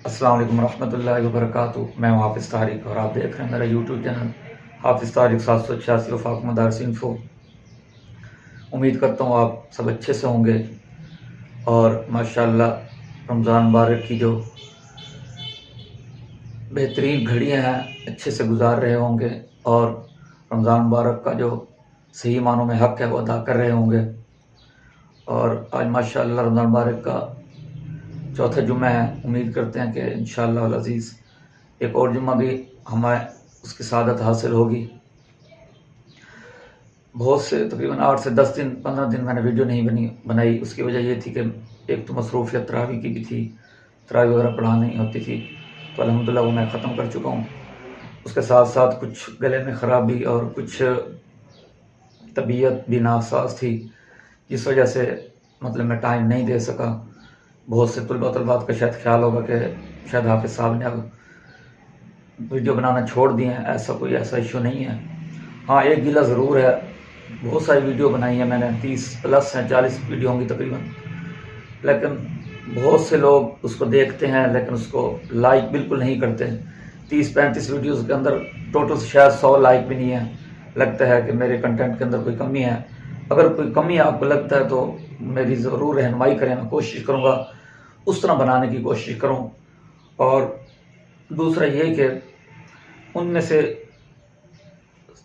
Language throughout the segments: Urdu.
السلام علیکم ورحمۃ اللہ وبرکاتہ. میں ہوں حافظ طارق اور آپ دیکھ رہے ہیں میرا یوٹیوب چینل حافظ طارق 786 وفاق مدارس انفو. امید کرتا ہوں آپ سب اچھے سے ہوں گے اور ماشاءاللہ رمضان مبارک کی جو بہترین گھڑیاں ہیں اچھے سے گزار رہے ہوں گے اور رمضان مبارک کا جو صحیح معنوں میں حق ہے وہ ادا کر رہے ہوں گے. اور آج ماشاءاللہ رمضان مبارک کا چوتھا جمعہ ہے. امید کرتے ہیں کہ انشاءاللہ العزیز ایک اور جمعہ بھی ہمیں اس کی سعادت حاصل ہوگی. بہت سے تقریباً 8 سے 10 دن 15 دن میں نے ویڈیو نہیں بنائی. اس کی وجہ یہ تھی کہ ایک تو مصروفیت تراویح کی بھی تھی، تراویح وغیرہ پڑھانی ہوتی تھی، تو الحمدللہ وہ میں ختم کر چکا ہوں. اس کے ساتھ ساتھ کچھ گلے میں خرابی اور کچھ طبیعت بھی ناساز تھی، جس وجہ سے میں ٹائم نہیں دے سکا. بہت سے طلبات کا شاید خیال ہوگا کہ شاید حافظ صاحب نے اب ویڈیو بنانا چھوڑ دیے ہیں. ایسا ایشو نہیں ہے. ہاں ایک گلہ ضرور ہے، بہت ساری ویڈیو بنائی ہیں میں نے، 30 پلس ہیں، 40 ویڈیو ہوں گی تقریباً، لیکن بہت سے لوگ اس کو دیکھتے ہیں لیکن اس کو لائک بالکل نہیں کرتے. 30-35 ویڈیوز کے اندر ٹوٹل شاید 100 لائک بھی نہیں ہے. لگتا ہے کہ میرے کنٹینٹ کے اندر کوئی کمی ہے. اگر کوئی کمی آپ کو لگتا ہے تو میری ضرور رہنمائی کریں. میں کوشش کروں گا اس طرح بنانے کی کوشش کروں. اور دوسرا یہ کہ ان میں سے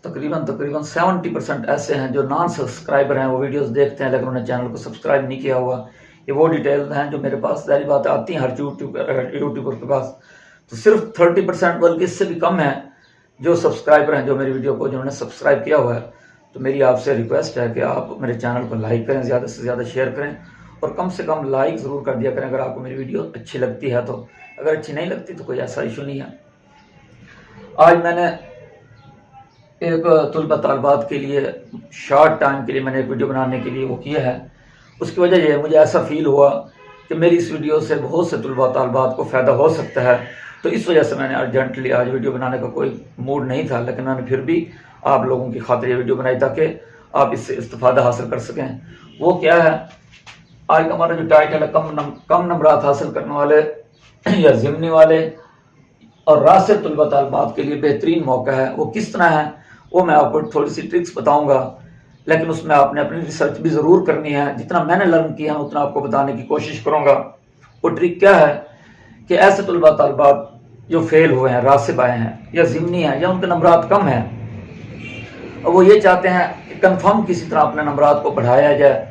تقریباً 70% ایسے ہیں جو نان سبسکرائبر ہیں، وہ ویڈیوز دیکھتے ہیں لیکن انہوں نے چینل کو سبسکرائب نہیں کیا ہوا. یہ وہ ڈیٹیلز ہیں جو میرے پاس ظاہری بات آتی ہیں ہر یوٹیوبر کے پاس. تو صرف 30% بلکہ اس سے بھی کم ہیں جو سبسکرائبر ہیں جو میری ویڈیو کو جنہوں نے سبسکرائب کیا ہوا ہے. تو میری آپ سے ریکویسٹ ہے کہ آپ میرے چینل کو لائک کریں، زیادہ سے زیادہ شیئر کریں اور کم سے کم لائک ضرور کر دیا کریں اگر آپ کو میری ویڈیو اچھی لگتی ہے. تو اگر اچھی نہیں لگتی تو کوئی ایسا ایشو نہیں ہے. آج میں نے ایک طلبہ طالبات کے لیے شارٹ ٹائم کے لیے میں نے ایک ویڈیو بنانے کے لیے وہ کیا ہے. اس کی وجہ یہ ہے مجھے ایسا فیل ہوا کہ میری اس ویڈیو سے بہت سے طلبہ طالبات کو فائدہ ہو سکتا ہے. تو اس وجہ سے میں نے ارجنٹلی آج ویڈیو بنانے کا کوئی موڈ نہیں تھا، لیکن میں نے پھر بھی آپ لوگوں کی خاطر یہ ویڈیو بنائی تاکہ آپ اس سے استفادہ حاصل کر سکیں. وہ کیا ہے، آج کا ہمارا جو ٹائٹل ہے کم نمبرات حاصل کرنے والے یا ضمنی والے اور راسخ طلبہ طالبات کے لیے بہترین موقع ہے. وہ کس طرح ہے وہ میں آپ کو تھوڑی سی ٹرکس بتاؤں گا، لیکن اس میں آپ نے اپنی ریسرچ بھی ضرور کرنی ہے. جتنا میں نے لرن کیا ہے اتنا آپ کو بتانے کی کوشش کروں گا. وہ ٹرک کیا ہے کہ ایسے طلبہ طالبات جو فیل ہوئے ہیں، راسب آئے ہیں یا ضمنی ہیں یا ان کے نمبرات کم ہیں اور وہ یہ چاہتے ہیں کہ کنفرم کسی طرح اپنے نمبرات کو بڑھایا جائے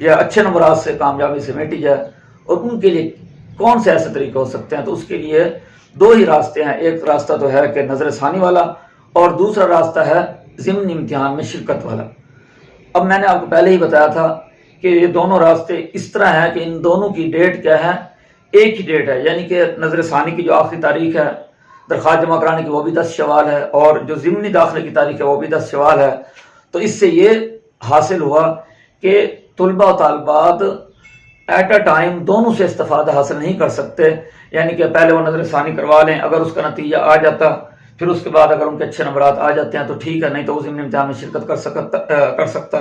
یا اچھے نمبرات سے کامیابی سمیٹی جائے، اور ان کے لیے کون سے ایسے طریقے ہو سکتے ہیں. تو اس کے لیے 2 ہی راستے ہیں. ایک راستہ تو ہے کہ نظر ثانی والا اور دوسرا راستہ ہے ضمنی امتحان میں شرکت والا. اب میں نے آپ کو پہلے ہی بتایا تھا کہ یہ دونوں راستے اس طرح ہیں کہ ان دونوں کی ڈیٹ کیا ہے، ایک ہی ڈیٹ ہے. یعنی کہ نظر ثانی کی جو آخری تاریخ ہے درخواست جمع کرانے کی وہ بھی 10 شوال ہے اور جو ضمنی داخلے کی تاریخ ہے وہ بھی 10 شوال ہے. تو اس سے یہ حاصل ہوا کہ طلبہ و طالبات ایٹ اے ٹائم دونوں سے استفادہ حاصل نہیں کر سکتے. یعنی کہ پہلے وہ نظر ثانی کروا لیں، اگر اس کا نتیجہ آ جاتا پھر اس کے بعد اگر ان کے اچھے نمبرات آ جاتے ہیں تو ٹھیک ہے، نہیں تو وہ ضمنی امتحان میں شرکت کر سکتا.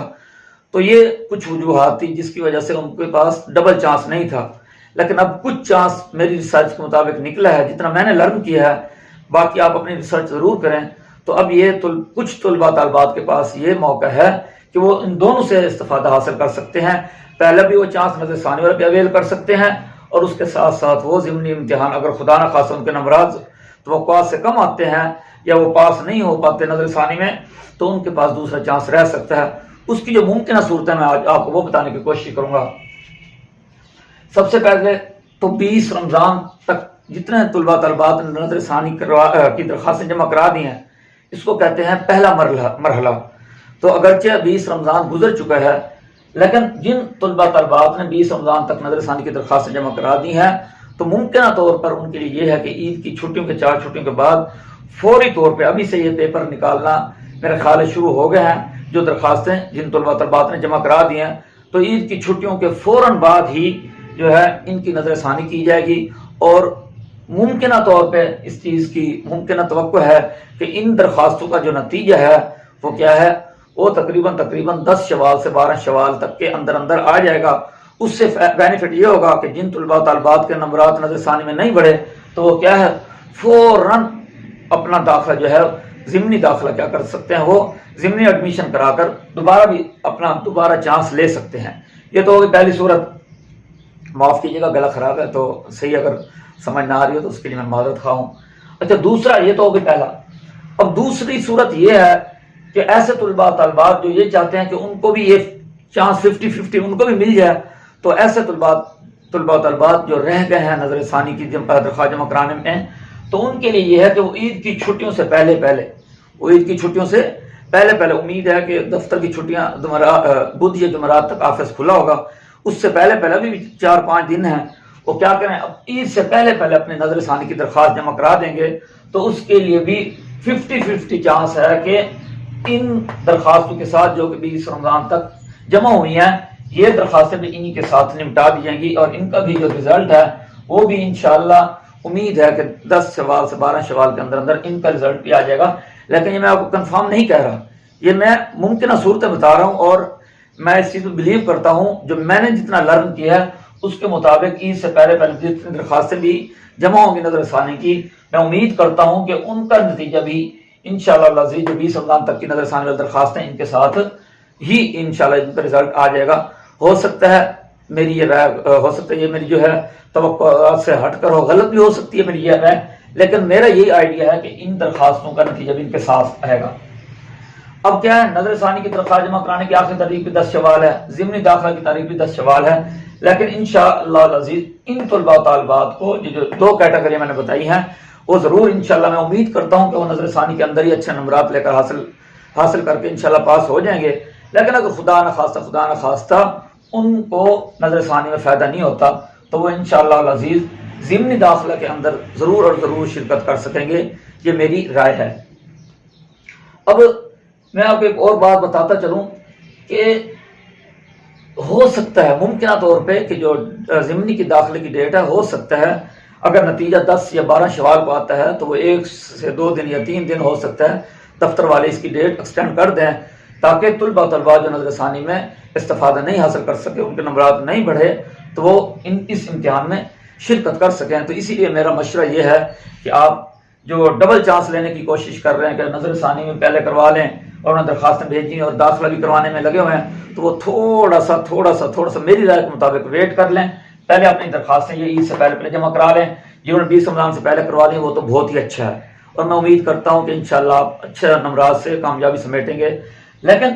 تو یہ کچھ وجوہات تھی جس کی وجہ سے ان کے پاس ڈبل چانس نہیں تھا. لیکن اب کچھ چانس میری ریسرچ کے مطابق نکلا ہے، جتنا میں نے لرن کیا ہے. باقی آپ اپنی ریسرچ ضرور کریں. تو اب یہ کچھ طلبہ طالبات کے پاس یہ موقع ہے کہ وہ ان دونوں سے استفادہ حاصل کر سکتے ہیں. پہلے بھی وہ چانس نظر ثانی والے پہ اویل کر سکتے ہیں اور اس کے ساتھ ساتھ وہ ضمنی امتحان اگر خدا نہ خواستہ ان کے نمبرات توقعات سے کم آتے ہیں یا وہ پاس نہیں ہو پاتے نظر ثانی میں تو ان کے پاس دوسرا چانس رہ سکتا ہے. اس کی جو ممکنہ صورتیں میں آج آپ کو وہ بتانے کی کوشش کروں گا. سب سے پہلے تو 20 رمضان تک جتنے طلبہ طالبات نے نظر ثانی کی درخواستیں جمع کرا دی ہیں اس کو کہتے ہیں پہلا مرحلہ. تو اگرچہ 20 رمضان گزر چکا ہے لیکن جن طلبہ طالبات نے 20 رمضان تک نظر ثانی کی درخواستیں جمع کرا دی ہیں تو ممکنہ طور پر ان کے لیے یہ ہے کہ عید کی چھٹیوں کے 4 چھٹیوں کے بعد فوری طور پہ ابھی سے یہ پیپر نکالنا میرے خیال ہے شروع ہو گئے ہیں جو درخواستیں جن طلبہ طالبات نے جمع کرا دی ہیں. تو عید کی چھٹیوں کے فوراً بعد ہی جو ہے ان کی نظر ثانی کی جائے گی اور ممکنہ طور پہ اس چیز کی ممکنہ توقع ہے کہ ان درخواستوں کا جو نتیجہ ہے وہ کیا ہے، وہ تقریباً 10 شوال سے 12 شوال تک کے اندر آ جائے گا اس سے بینیفٹ یہ ہوگا کہ جن طلباء و طالبات کے نمبرات نظر ثانی میں نہیں بڑھے تو وہ کیا ہے فوراً اپنا داخلہ جو ہے ضمنی داخلہ کیا کر سکتے ہیں، وہ ضمنی ایڈمیشن کرا کر دوبارہ چانس لے سکتے ہیں۔ یہ تو ہوگی پہلی صورت۔ معاف کیجیے گا گلا خراب ہے تو صحیح اگر سمجھ نہ آ رہی ہو تو اس کے لیے میں معذرت خواہ ہوں۔ اچھا دوسرا، یہ تو ہوگی پہلا۔ اب دوسری صورت یہ ہے کہ ایسے طلباء طالبات جو یہ چاہتے ہیں کہ ان کو بھی یہ چانس 50-50 ان کو بھی مل جائے، تو ایسے طلباء طالبات جو رہ گئے ہیں نظر ثانی کی درخواست جمع کرانے میں، تو ان کے لیے یہ ہے کہ وہ عید کی چھٹیوں سے پہلے امید ہے کہ دفتر کی چھٹیاں بدھ یا جمعرات تک آفس کھلا ہوگا، اس سے پہلے بھی 4-5 دن ہیں، وہ کیا کریں اب عید سے پہلے اپنے نظر ثانی کی درخواست جمع کرا دیں گے، تو اس کے لیے بھی 50-50 چانس ہے کہ ان درخواستوں کے ساتھ جو کہ 20 رمضان تک جمع ہوئی ہیں، یہ درخواستیں بھی انہی کے ساتھ نمٹا دی جائیں گی، اور ان کا بھی جو رزلٹ ہے وہ بھی انشاءاللہ امید ہے کہ 10 شوال سے 12 شوال کے اندر ان کا رزلٹ بھی آ جائے گا۔ لیکن یہ میں آپ کو کنفرم نہیں کہہ رہا، یہ میں ممکنہ صورتیں بتا رہا ہوں، اور میں اس چیز میں بلیو کرتا ہوں جو میں نے جتنا لرن کیا ہے اس کے مطابق عید سے پہلے جتنی درخواستیں بھی جمع ہوں گی نظر ثانی کی، میں امید کرتا ہوں کہ ان کا نتیجہ بھی انشاءاللہ العزیز جو 20 رمضان تک کی نظر ثانی والی درخواستیں ان کے ساتھ ہی انشاءاللہ ان کا رزلٹ آ جائے گا۔ ہو سکتا ہے میری یہ رائے، ہو سکتا ہے یہ میری جو ہے توقعات سے ہٹ کر ہو، غلط بھی ہو سکتی ہے میری یہ رائے، لیکن میرا یہی آئیڈیا ہے کہ ان درخواستوں کا نتیجہ بھی ان کے ساتھ آئے گا۔ اب کیا ہے، نظر ثانی کی درخواست جمع کرانے کی آخری تاریخ بھی 10 شوال ہے، ضمنی داخلہ کی تاریخ بھی 10 شوال ہے، لیکن انشاءاللہ العزیز ان طلباء و طالبات کو جو 2 کیٹیگری میں نے بتائی ہیں وہ ضرور انشاءاللہ میں امید کرتا ہوں کہ وہ نظر ثانی کے اندر ہی اچھے نمبرات لے کر حاصل کر کے انشاءاللہ پاس ہو جائیں گے۔ لیکن اگر خدا نہ خواستہ ان کو نظر ثانی میں فائدہ نہیں ہوتا تو وہ انشاءاللہ العزیز ضمنی داخلہ کے اندر ضرور اور ضرور شرکت کر سکیں گے، یہ میری رائے ہے۔ اب میں آپ کو ایک اور بات بتاتا چلوں کہ ہو سکتا ہے ممکنہ طور پہ کہ جو ضمنی کی داخلے کی ڈیٹ ہے، ہو سکتا ہے اگر نتیجہ 10 یا 12 شوال کو آتا ہے تو وہ 1 سے 2 دن یا 3 دن ہو سکتا ہے دفتر والے اس کی ڈیٹ ایکسٹینڈ کر دیں، تاکہ طلباء جو نظر ثانی میں استفادہ نہیں حاصل کر سکے، ان کے نمبرات نہیں بڑھے، تو وہ اس امتحان میں شرکت کر سکیں۔ تو اسی لیے میرا مشورہ یہ ہے کہ آپ جو ڈبل چانس لینے کی کوشش کر رہے ہیں کہ نظر ثانی میں پہلے کروا لیں اور انہیں درخواستیں بھیجیں اور داخلہ بھی کروانے میں لگے ہوئے ہیں، تو وہ تھوڑا سا میری رائے کے مطابق ویٹ کر لیں، پہلے اپنی درخواستیں یہ عید سے پہلے جمع کرا لیں، جنہوں نے 20 رمضان سے پہلے کروا لی وہ تو بہت ہی اچھا ہے، اور میں امید کرتا ہوں کہ انشاءاللہ آپ اچھے نمبرات سے کامیابی سمیٹیں گے۔ لیکن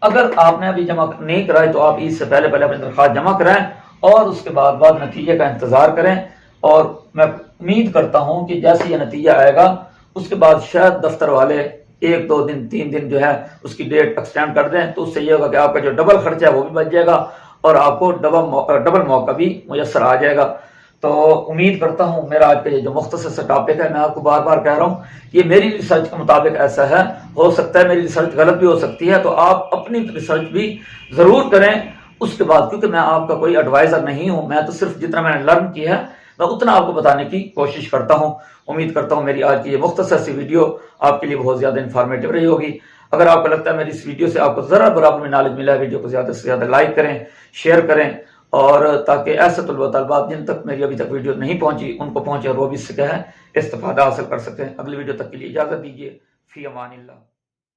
اگر آپ نے ابھی جمع نہیں کرائی تو آپ عید سے پہلے اپنی درخواست جمع کرائیں اور اس کے بعد نتیجے کا انتظار کریں، اور میں امید کرتا ہوں کہ جیسے یہ نتیجہ آئے گا اس کے بعد شاید دفتر والے 1-2 دن 3 دن جو ہے اس کی ڈیٹ ایکسٹینڈ کر دیں، تو اس سے یہ ہوگا کہ آپ کا جو ڈبل خرچہ ہے وہ بھی بچ جائے گا اور آپ کو ڈبل موقع بھی میسر آ جائے گا۔ تو امید کرتا ہوں میرا آج کا یہ جو مختصر سا ٹاپک ہے، میں آپ کو بار بار کہہ رہا ہوں یہ میری ریسرچ کے مطابق ایسا ہے، ہو سکتا ہے میری ریسرچ غلط بھی ہو سکتی ہے، تو آپ اپنی ریسرچ بھی ضرور کریں اس کے بعد، کیونکہ میں آپ کا کوئی ایڈوائزر نہیں ہوں، میں تو صرف جتنا میں نے لرن کیا ہے میں اتنا آپ کو بتانے کی کوشش کرتا ہوں۔ امید کرتا ہوں میری آج کی یہ مختصر سی ویڈیو آپ کے لیے بہت زیادہ انفارمیٹیو رہی ہوگی۔ اگر آپ کو لگتا ہے میری اس ویڈیو سے آپ کو ذرا برابر میں نالج ملا ہے، ویڈیو کو زیادہ سے زیادہ لائک کریں، شیئر کریں، اور تاکہ ایسے طلباء طالبات جن تک میری ابھی تک ویڈیو نہیں پہنچی ان کو پہنچے اور وہ بھی اس سے کیا ہے استفادہ حاصل کر سکیں۔ اگلی ویڈیو تک کے لیے اجازت دیجیے، فی امان اللہ۔